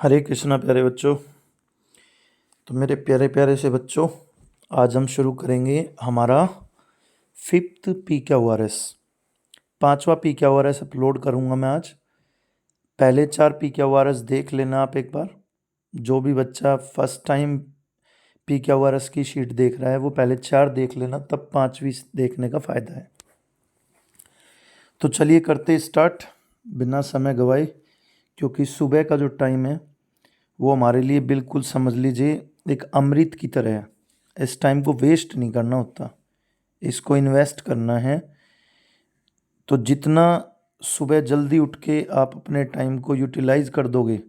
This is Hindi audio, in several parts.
हरे कृष्णा प्यारे बच्चों। तो मेरे प्यारे प्यारे से बच्चों, आज हम शुरू करेंगे हमारा फिफ्थ PQRS। पांचवा PQRS अपलोड करूंगा मैं आज। पहले 4 PQRS देख लेना आप एक बार। जो भी बच्चा फर्स्ट टाइम PQRS की शीट देख रहा है वो पहले 4 देख लेना, तब पांचवी देखने का फ़ायदा है। तो चलिए करते स्टार्ट बिना समय गवाए, क्योंकि सुबह का जो टाइम है वो हमारे लिए बिल्कुल समझ लीजिए एक अमृत की तरह है। इस टाइम को वेस्ट नहीं करना होता, इसको इन्वेस्ट करना है। तो जितना सुबह जल्दी उठ के आप अपने टाइम को यूटिलाइज कर दोगे,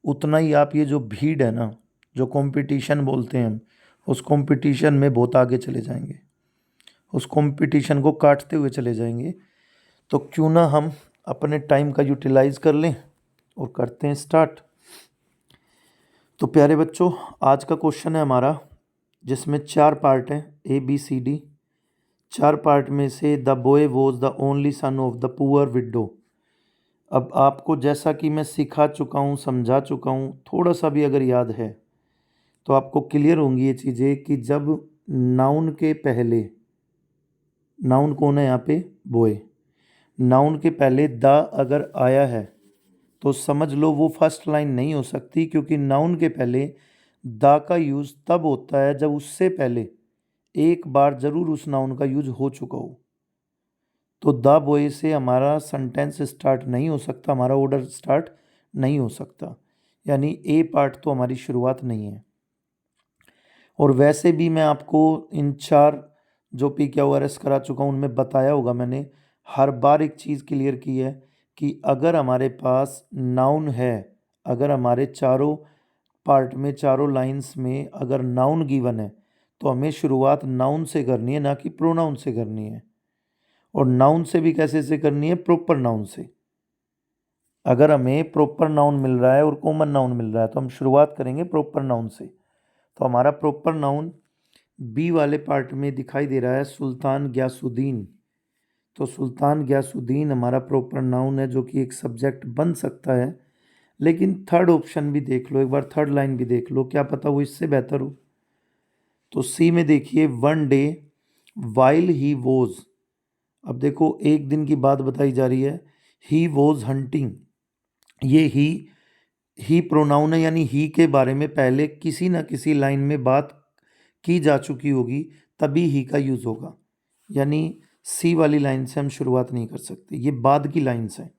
उतना ही आप ये जो भीड़ है ना, जो कंपटीशन बोलते हैं हम, उस कंपटीशन में बहुत आगे चले जाएंगे, उस कंपटीशन को काटते हुए चले जाएंगे। तो क्यों ना हम अपने टाइम का यूटिलाइज कर लें और करते हैं स्टार्ट। तो प्यारे बच्चों, आज का क्वेश्चन है हमारा, जिसमें 4 पार्ट हैं, ABCD। 4 पार्ट में से the boy was the only son of the poor window. अब आपको जैसा कि मैं सिखा चुका हूँ, समझा चुका हूँ, थोड़ा सा भी अगर याद है तो आपको क्लियर होंगी ये चीज़ें कि जब नाउन के पहले, नाउन कौन है यहाँ पे? बॉय। नाउन के पहले द अगर आया है तो समझ लो वो फर्स्ट लाइन नहीं हो सकती, क्योंकि नाउन के पहले द का यूज़ तब होता है जब उससे पहले एक बार ज़रूर उस नाउन का यूज हो चुका हो। तो द बॉय से हमारा सेंटेंस स्टार्ट नहीं हो सकता, हमारा ऑर्डर स्टार्ट नहीं हो सकता, यानी ए पार्ट तो हमारी शुरुआत नहीं है। और वैसे भी मैं आपको इन 4 जो PQRS करा चुका हूँ उनमें बताया होगा मैंने, हर बार एक चीज़ क्लियर की है कि अगर हमारे पास नाउन है, अगर हमारे चारों पार्ट में, चारों लाइंस में अगर नाउन गिवन है, तो हमें शुरुआत नाउन से करनी है, ना कि प्रोनाउन से करनी है। और नाउन से भी कैसे से करनी है? प्रॉपर नाउन से। अगर हमें प्रॉपर नाउन मिल रहा है और कॉमन नाउन मिल रहा है तो हम शुरुआत करेंगे प्रॉपर नाउन से। तो हमारा प्रॉपर नाउन बी वाले पार्ट में दिखाई दे रहा है सुल्तान ग्यासुद्दीन। तो सुल्तान ग्यासुद्दीन हमारा प्रॉपर नाउन है, जो कि एक सब्जेक्ट बन सकता है। लेकिन थर्ड ऑप्शन भी देख लो एक बार, थर्ड लाइन भी देख लो, क्या पता वो इससे बेहतर हो। तो सी में देखिए, one day while he was. अब देखो एक दिन की बात बताई जा रही है, ही वॉज हंटिंग। ये ही प्रोनाउन है, यानी ही के बारे में पहले किसी ना किसी लाइन में बात की जा चुकी होगी, तभी ही का यूज़ होगा। यानी सी वाली लाइन से हम शुरुआत नहीं कर सकते, ये बाद की लाइन्स हैं।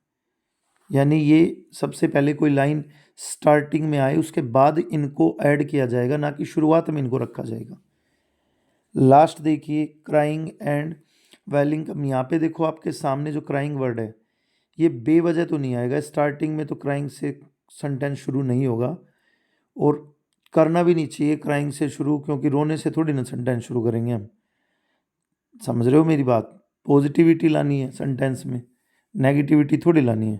यानी ये सबसे पहले कोई लाइन स्टार्टिंग में आए उसके बाद इनको ऐड किया जाएगा, ना कि शुरुआत में इनको रखा जाएगा। लास्ट देखिए, क्राइंग एंड वेलिंग। यहाँ पे देखो आपके सामने जो क्राइंग वर्ड है, ये बेवजह तो नहीं आएगा। स्टार्टिंग में तो क्राइंग से सेंटेंस शुरू नहीं होगा, और करना भी नहीं चाहिए क्राइंग से शुरू, क्योंकि रोने से थोड़ी ना सेंटेंस शुरू करेंगे हम। समझ रहे हो मेरी बात? पॉजिटिविटी लानी है सेंटेंस में, नेगेटिविटी थोड़ी लानी है।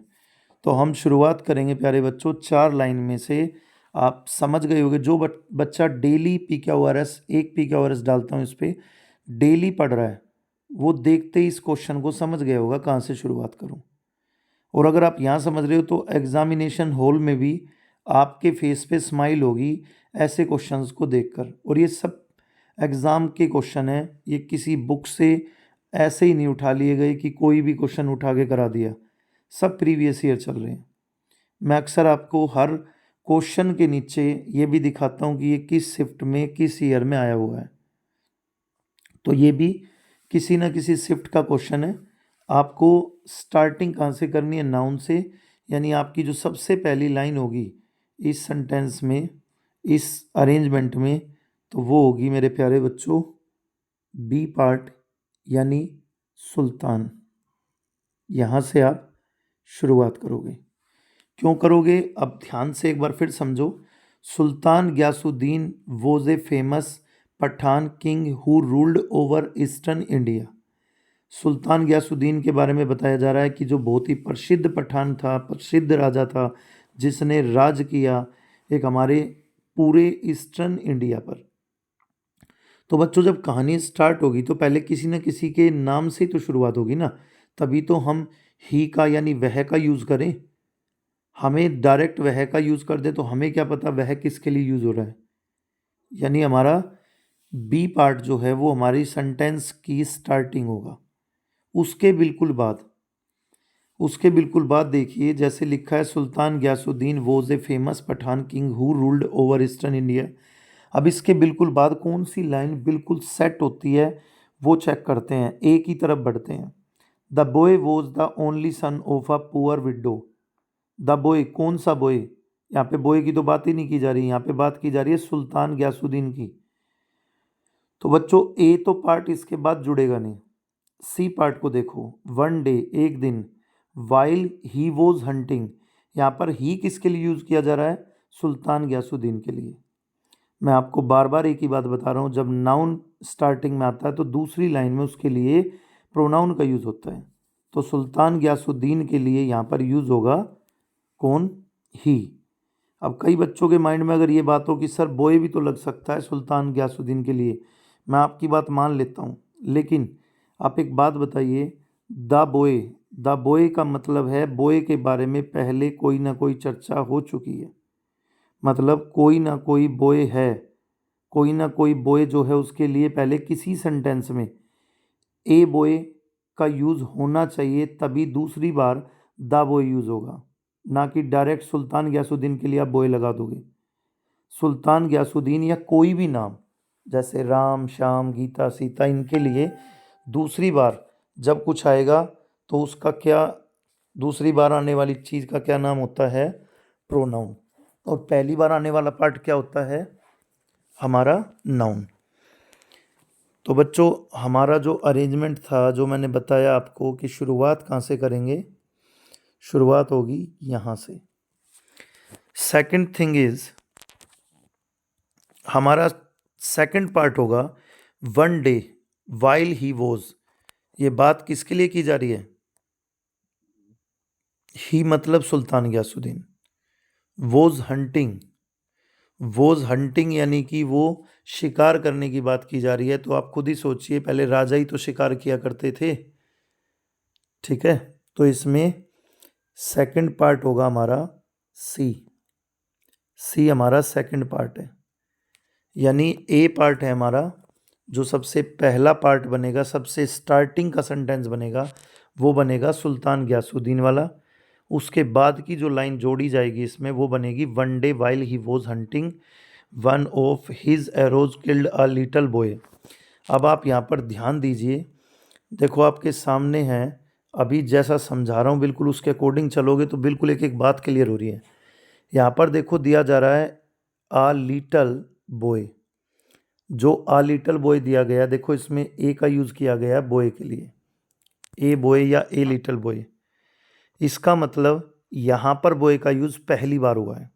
तो हम शुरुआत करेंगे प्यारे बच्चों 4 लाइन में से। आप समझ गए होंगे, जो बच्चा डेली PQRS, एक PQRS डालता हूँ इस पर, डेली पढ़ रहा है, वो देखते ही इस क्वेश्चन को समझ गया होगा कहाँ से शुरुआत करूँ। और अगर आप यहाँ समझ रहे हो तो एग्जामिनेशन हॉल में भी आपके फेस पे स्माइल होगी ऐसे क्वेश्चंस को देखकर। और ये सब एग्ज़ाम के क्वेश्चन है, ये किसी बुक से ऐसे ही नहीं उठा लिए गए कि कोई भी क्वेश्चन उठा के करा दिया, सब प्रीवियस ईयर चल रहे हैं। मैं अक्सर आपको हर क्वेश्चन के नीचे ये भी दिखाता हूँ कि ये किस शिफ्ट में, किस ईयर में आया हुआ है। तो ये भी किसी ना किसी शिफ्ट का क्वेश्चन है। आपको स्टार्टिंग कहाँ से करनी है? नाउन से। यानी आपकी जो सबसे पहली लाइन होगी इस सेंटेंस में, इस अरेंजमेंट में, तो वो होगी मेरे प्यारे बच्चों बी पार्ट, यानी सुल्तान। यहाँ से आप शुरुआत करोगे। क्यों करोगे? अब ध्यान से एक बार फिर समझो। Sultan Ghiyasuddin was a famous Pathan king who ruled over eastern India. Sultan Ghiyasuddin के बारे में बताया जा रहा है कि जो बहुत ही प्रसिद्ध पठान था, प्रसिद्ध राजा था, जिसने राज किया एक हमारे पूरे ईस्टर्न इंडिया पर। तो बच्चों जब कहानी स्टार्ट होगी तो पहले किसी न किसी के नाम से ही तो शुरुआत होगी ना, तभी तो हम ही का यानी वह का यूज़ करें। हमें डायरेक्ट वह का यूज़ कर दे तो हमें क्या पता वह किसके लिए यूज़ हो रहा है। यानी हमारा बी पार्ट जो है वो हमारी सेंटेंस की स्टार्टिंग होगा। उसके बिल्कुल बाद देखिए, जैसे लिखा है, Sultan Gayasuddin was a famous Pathan king who ruled over eastern India. अब इसके बिल्कुल बाद कौन सी लाइन बिल्कुल सेट होती है वो चेक करते हैं। ए की तरफ बढ़ते हैं। The boy was the only son of a poor window. The boy, कौन सा बॉय? यहाँ पे बॉय की तो बात ही नहीं की जा रही, यहाँ पे बात की जा रही है सुल्तान गयासुद्दीन की। तो बच्चों ए तो पार्ट इसके बाद जुड़ेगा नहीं। सी पार्ट को देखो, वन डे, एक दिन, वाइल ही वॉज हंटिंग, यहाँ पर ही किसके लिए यूज़ किया जा रहा है? सुल्तान गयासुद्दीन के लिए। मैं आपको बार बार एक ही बात बता रहा हूँ, जब नाउन स्टार्टिंग में आता है तो दूसरी लाइन में उसके लिए प्रोनाउन का यूज़ होता है। तो सुल्तान गयासुद्दीन के लिए यहाँ पर यूज़ होगा कौन? ही। अब कई बच्चों के माइंड में अगर ये बात हो कि सर बॉय भी तो लग सकता है सुल्तान गयासुद्दीन के लिए, मैं आपकी बात मान लेता हूँ, लेकिन आप एक बात बताइए, द बॉय का मतलब है बॉय के बारे में पहले कोई ना कोई चर्चा हो चुकी है। मतलब कोई ना कोई बॉय है, कोई ना कोई बॉय जो है उसके लिए पहले किसी सेंटेंस में ए बॉय का यूज़ होना चाहिए, तभी दूसरी बार द बॉय यूज़ होगा। ना कि डायरेक्ट सुल्तान गयासुद्दीन के लिए आप बॉय लगा दोगे। सुल्तान गयासुद्दीन या कोई भी नाम, जैसे राम, श्याम, गीता, सीता, इनके लिए दूसरी बार जब कुछ आएगा तो उसका क्या, दूसरी बार आने वाली चीज़ का क्या नाम होता है? प्रोनाउन। और पहली बार आने वाला पार्ट क्या होता है? हमारा नाउन। तो बच्चों हमारा जो अरेंजमेंट था, जो मैंने बताया आपको कि शुरुआत कहाँ से करेंगे, शुरुआत होगी यहाँ से। सेकंड थिंग इज, हमारा सेकंड पार्ट होगा one day while he was. ये बात किसके लिए की जा रही है? ही मतलब सुल्तान गयासुद्दीन। वॉज हंटिंग यानी कि वो शिकार करने की बात की जा रही है। तो आप खुद ही सोचिए, पहले राजा ही तो शिकार किया करते थे, ठीक है। तो इसमें सेकंड पार्ट होगा हमारा सी। सी हमारा सेकंड पार्ट है। यानी ए पार्ट है हमारा, जो सबसे पहला पार्ट बनेगा, सबसे स्टार्टिंग का सेंटेंस बनेगा, वो बनेगा सुल्तान गयासुद्दीन वाला। उसके बाद की जो लाइन जोड़ी जाएगी इसमें वो बनेगी one day while he was hunting one of his arrows killed a little boy. अब आप यहाँ पर ध्यान दीजिए, देखो आपके सामने है, अभी जैसा समझा रहा हूँ बिल्कुल उसके अकॉर्डिंग चलोगे तो बिल्कुल एक एक बात क्लियर हो रही है। यहाँ पर देखो दिया जा रहा है आ लिटल बॉय। जो आ लिटल बॉय दिया गया, देखो इसमें ए का यूज़ किया गया है बॉय के लिए, ए बॉय या ए लिटल बॉय। इसका मतलब यहाँ पर बॉय का यूज़ पहली बार हुआ है।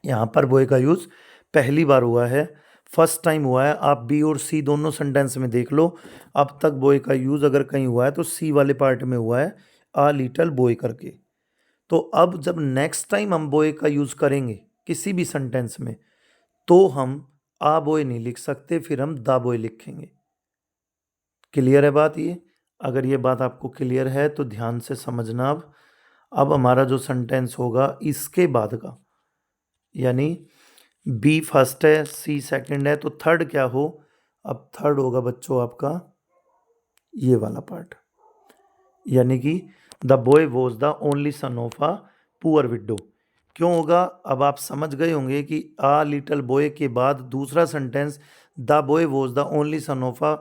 यहाँ पर बॉय का यूज़ पहली बार हुआ है, फर्स्ट टाइम हुआ है। आप बी और सी दोनों सेंटेंस में देख लो, अब तक बॉय का यूज़ अगर कहीं हुआ है तो सी वाले पार्ट में हुआ है, आ लिटल बॉय करके। तो अब जब नेक्स्ट टाइम हम बॉय का यूज़ करेंगे किसी भी सेंटेंस में, तो हम आ बॉय नहीं लिख सकते, फिर हम दा बॉय लिखेंगे। क्लियर है बात ये? अगर ये बात आपको क्लियर है तो ध्यान से समझना। अब हमारा जो सेंटेंस होगा इसके बाद का, यानी बी फर्स्ट है, सी सेकंड है, तो थर्ड क्या हो? अब थर्ड होगा बच्चों आपका ये वाला पार्ट, यानी कि the boy was the only son of a poor window. क्यों होगा? अब आप समझ गए होंगे कि आ लिटल बॉय के बाद दूसरा sentence the boy was the only son of a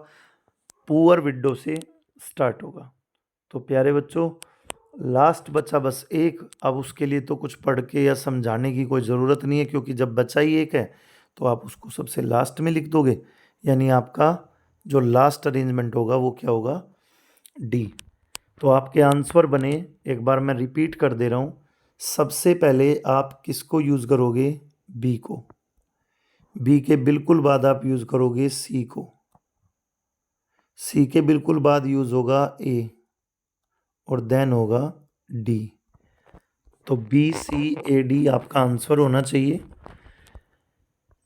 poor window से स्टार्ट होगा। तो प्यारे बच्चों, लास्ट बचा बस एक। अब उसके लिए तो कुछ पढ़ के या समझाने की कोई ज़रूरत नहीं है, क्योंकि जब बचा ही एक है तो आप उसको सबसे लास्ट में लिख दोगे। यानी आपका जो लास्ट अरेंजमेंट होगा वो क्या होगा? डी। तो आपके आंसर बने, एक बार मैं रिपीट कर दे रहा हूँ। सबसे पहले आप किसको यूज़ करोगे? बी को। बी के बिल्कुल बाद आप यूज़ करोगे सी को। सी के बिल्कुल बाद यूज़ होगा ए, और देन होगा डी। तो बी सी ए डी आपका आंसर होना चाहिए।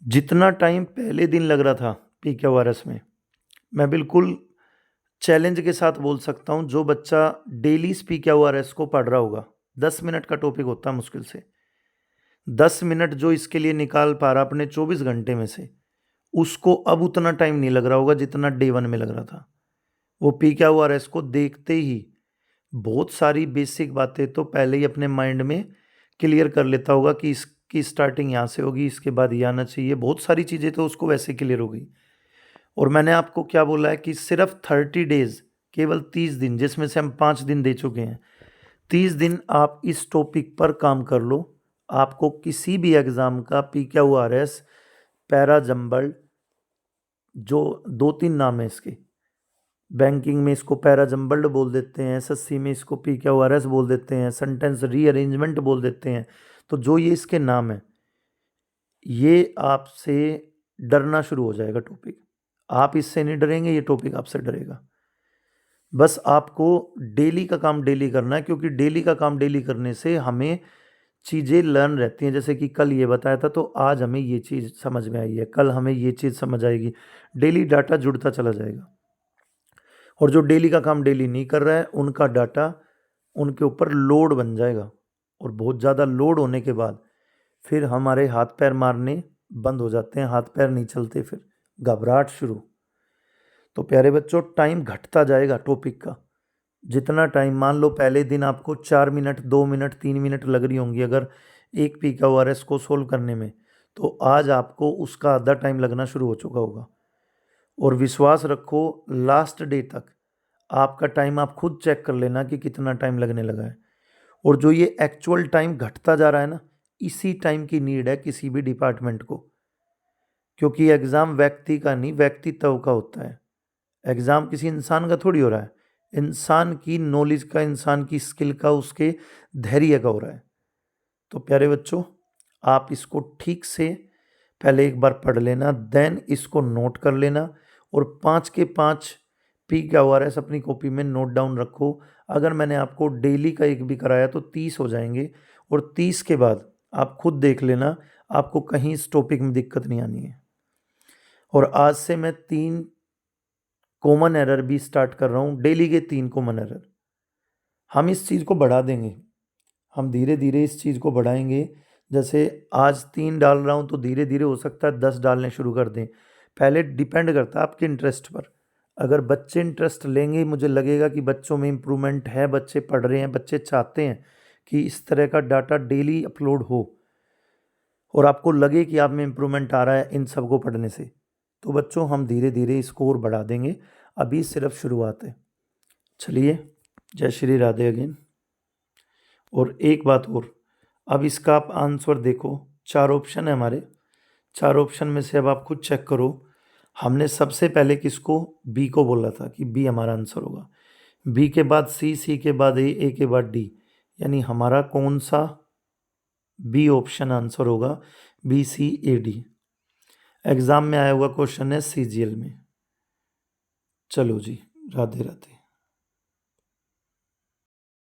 जितना टाइम पहले दिन लग रहा था PQRS में, मैं बिल्कुल चैलेंज के साथ बोल सकता हूँ, जो बच्चा डेली PQRS को पढ़ रहा होगा, 10 मिनट का टॉपिक होता है मुश्किल से। 10 मिनट जो इसके लिए निकाल पा रहा अपने 24 घंटे में से, उसको अब उतना टाइम नहीं लग रहा होगा जितना डे 1 में लग रहा था। वो PQRS को देखते ही बहुत सारी बेसिक बातें तो पहले ही अपने माइंड में क्लियर कर लेता होगा कि इसकी स्टार्टिंग यहाँ से होगी, इसके बाद ये आना चाहिए। बहुत सारी चीज़ें तो उसको वैसे क्लियर हो गई। और मैंने आपको क्या बोला है कि सिर्फ 30 डेज, केवल 30 दिन, जिसमें से हम 5 दिन दे चुके हैं। 30 दिन आप इस टॉपिक पर काम कर लो, आपको किसी भी एग्ज़ाम का PQRS, पैरा जंबल्ड, जो 2-3 नाम है इसके, बैंकिंग में इसको पैरा जंबल्ड बोल देते हैं, SSC में इसको PQRS बोल देते हैं, सेंटेंस रीअरेंजमेंट बोल देते हैं। तो जो ये इसके नाम है, ये आपसे डरना शुरू हो जाएगा टॉपिक। आप इससे नहीं डरेंगे, ये टॉपिक आपसे डरेगा। बस आपको डेली का काम डेली करना है, क्योंकि डेली का काम डेली करने से हमें चीज़ें लर्न रहती हैं। जैसे कि कल ये बताया था तो आज हमें ये चीज़ समझ में आई है, कल हमें ये चीज़ समझ आएगी। डेली डाटा जुड़ता चला जाएगा। और जो डेली का काम डेली नहीं कर रहा है, उनका डाटा उनके ऊपर लोड बन जाएगा। और बहुत ज़्यादा लोड होने के बाद फिर हमारे हाथ पैर मारने बंद हो जाते हैं, हाथ पैर नहीं चलते, फिर घबराहट शुरू। तो प्यारे बच्चों, टाइम घटता जाएगा टॉपिक का। जितना टाइम, मान लो पहले दिन आपको 4 मिनट, 2 मिनट, 3 मिनट लग रही होंगी अगर एक PQRS को सोल्व करने में, तो आज आपको उसका आधा टाइम लगना शुरू हो चुका होगा। और विश्वास रखो, लास्ट डे तक आपका टाइम आप खुद चेक कर लेना कि कितना टाइम लगने लगा है। और जो ये एक्चुअल टाइम घटता जा रहा है ना, इसी टाइम की नीड है किसी भी डिपार्टमेंट को। क्योंकि एग्ज़ाम व्यक्ति का नहीं, व्यक्तित्व का होता है। एग्ज़ाम किसी इंसान का थोड़ी हो रहा है, इंसान की नॉलेज का, इंसान की स्किल का, उसके धैर्य का हो रहा है। तो प्यारे बच्चों, आप इसको ठीक से पहले एक बार पढ़ लेना, देन इसको नोट कर लेना। और 5 के 5 PQRS अपनी कॉपी में नोट डाउन रखो। अगर मैंने आपको डेली का एक भी कराया तो 30 हो जाएंगे। और 30 के बाद आप खुद देख लेना, आपको कहीं इस टॉपिक में दिक्कत नहीं आनी है। और आज से मैं 3 कॉमन एरर भी स्टार्ट कर रहा हूँ, डेली के 3 कॉमन एरर। हम इस चीज़ को बढ़ा देंगे, हम धीरे धीरे इस चीज़ को बढ़ाएंगे। जैसे आज 3 डाल रहा हूँ तो धीरे धीरे हो सकता है 10 डालने शुरू कर दें। पहले डिपेंड करता है आपके इंटरेस्ट पर। अगर बच्चे इंटरेस्ट लेंगे, मुझे लगेगा कि बच्चों में इम्प्रूवमेंट है, बच्चे पढ़ रहे हैं, बच्चे चाहते हैं कि इस तरह का डाटा डेली अपलोड हो, और आपको लगे कि आप में इम्प्रूवमेंट आ रहा है इन सब को पढ़ने से, तो बच्चों हम धीरे धीरे स्कोर बढ़ा देंगे। अभी सिर्फ शुरुआत है। चलिए, जय श्री राधे अगेन। और एक बात और, अब इसका आप आंसर देखो, 4 ऑप्शन है हमारे। 4 ऑप्शन में से अब आप खुद चेक करो। हमने सबसे पहले किसको, बी को बोला था कि बी हमारा आंसर होगा। बी के बाद सी, सी के बाद ए के बाद डी, यानी हमारा कौन सा बी ऑप्शन आंसर होगा, BCAD। एग्ज़ाम में आया हुआ क्वेश्चन है CGL में। चलो जी, राधे राधे।